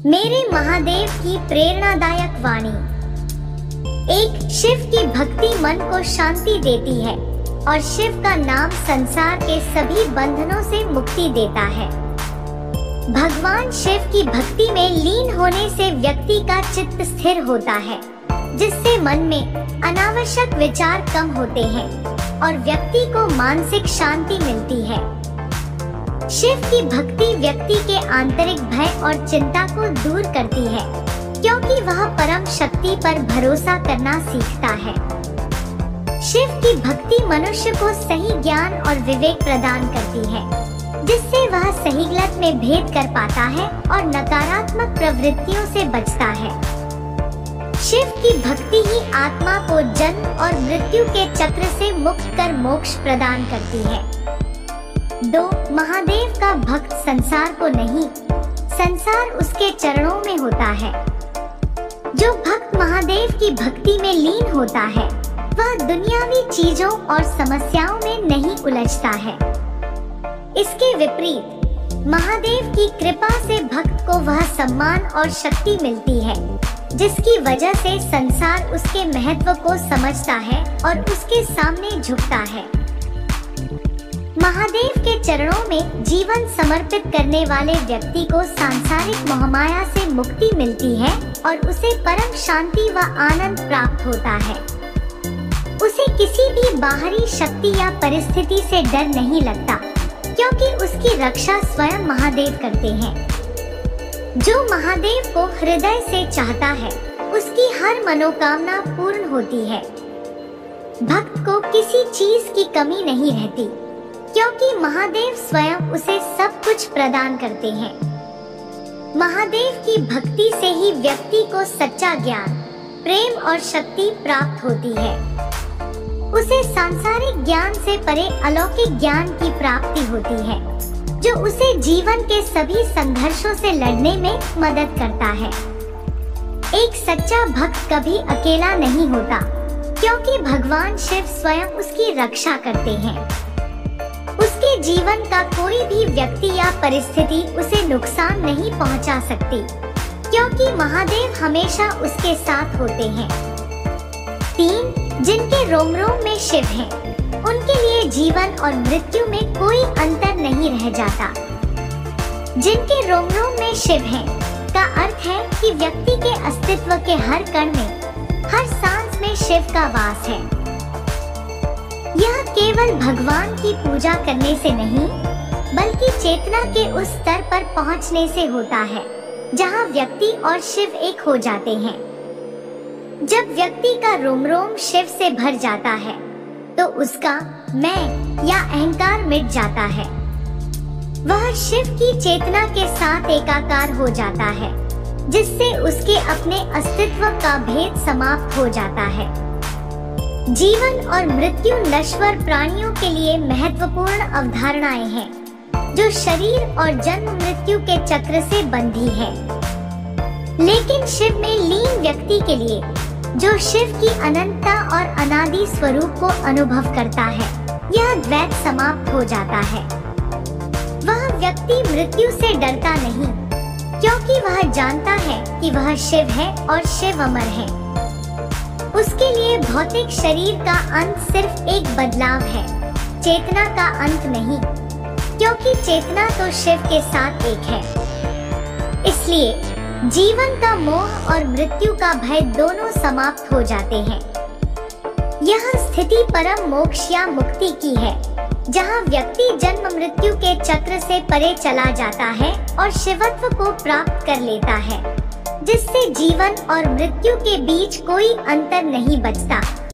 मेरे महादेव की प्रेरणादायक वाणी। एक, शिव की भक्ति मन को शांति देती है और शिव का नाम संसार के सभी बंधनों से मुक्ति देता है। भगवान शिव की भक्ति में लीन होने से व्यक्ति का चित्त स्थिर होता है, जिससे मन में अनावश्यक विचार कम होते हैं और व्यक्ति को मानसिक शांति मिलती है। शिव की भक्ति व्यक्ति के आंतरिक भय और चिंता को दूर करती है, क्योंकि वह परम शक्ति पर भरोसा करना सीखता है। शिव की भक्ति मनुष्य को सही ज्ञान और विवेक प्रदान करती है, जिससे वह सही गलत में भेद कर पाता है और नकारात्मक प्रवृत्तियों से बचता है। शिव की भक्ति ही आत्मा को जन्म और मृत्यु के चक्र से मुक्त कर मोक्ष प्रदान करती है। 2. महादेव का भक्त संसार को नहीं, संसार उसके चरणों में होता है। जो भक्त महादेव की भक्ति में लीन होता है, वह दुनियावी चीजों और समस्याओं में नहीं उलझता है। इसके विपरीत महादेव की कृपा से भक्त को वह सम्मान और शक्ति मिलती है, जिसकी वजह से संसार उसके महत्व को समझता है और उसके सामने झुकता है। महादेव के चरणों में जीवन समर्पित करने वाले व्यक्ति को सांसारिक मोहमाया से मुक्ति मिलती है और उसे परम शांति व आनंद प्राप्त होता है। उसे किसी भी बाहरी शक्ति या परिस्थिति से डर नहीं लगता, क्योंकि उसकी रक्षा स्वयं महादेव करते हैं। जो महादेव को हृदय से चाहता है, उसकी हर मनोकामना पूर्ण होती है। भक्त को किसी चीज की कमी नहीं रहती, क्योंकि महादेव स्वयं उसे सब कुछ प्रदान करते हैं। महादेव की भक्ति से ही व्यक्ति को सच्चा ज्ञान, प्रेम और शक्ति प्राप्त होती है। उसे सांसारिक ज्ञान से परे अलौकिक ज्ञान की प्राप्ति होती है, जो उसे जीवन के सभी संघर्षों से लड़ने में मदद करता है। एक सच्चा भक्त कभी अकेला नहीं होता, क्योंकि भगवान शिव स्वयं उसकी रक्षा करते हैं। उसके जीवन का कोई भी व्यक्ति या परिस्थिति उसे नुकसान नहीं पहुंचा सकती, क्योंकि महादेव हमेशा उसके साथ होते हैं। 3. जिनके रोम रोम में शिव हैं, उनके लिए जीवन और मृत्यु में कोई अंतर नहीं रह जाता। जिनके रोम रोम में शिव हैं का अर्थ है कि व्यक्ति के अस्तित्व के हर कण में, हर सांस में शिव का वास है। यह केवल भगवान की पूजा करने से नहीं, बल्कि चेतना के उस स्तर पर पहुंचने से होता है, जहां व्यक्ति और शिव एक हो जाते हैं। जब व्यक्ति का रोम रोम शिव से भर जाता है, तो उसका मैं या अहंकार मिट जाता है। वह शिव की चेतना के साथ एकाकार हो जाता है, जिससे उसके अपने अस्तित्व का भेद समाप्त हो जाता है। जीवन और मृत्यु नश्वर प्राणियों के लिए महत्वपूर्ण अवधारणाएं हैं, जो शरीर और जन्म मृत्यु के चक्र से बंधी है। लेकिन शिव में लीन व्यक्ति के लिए, जो शिव की अनंतता और अनादि स्वरूप को अनुभव करता है, यह द्वैत समाप्त हो जाता है। वह व्यक्ति मृत्यु से डरता नहीं, क्योंकि वह जानता है कि वह शिव है और शिव अमर है। उसके लिए भौतिक शरीर का अंत सिर्फ एक बदलाव है, चेतना का अंत नहीं, क्योंकि चेतना तो शिव के साथ एक है। इसलिए जीवन का मोह और मृत्यु का भय दोनों समाप्त हो जाते हैं। यह स्थिति परम मोक्ष या मुक्ति की है, जहां व्यक्ति जन्म मृत्यु के चक्र से परे चला जाता है और शिवत्व को प्राप्त कर लेता है, जिससे जीवन और मृत्यु के बीच कोई अंतर नहीं बचता।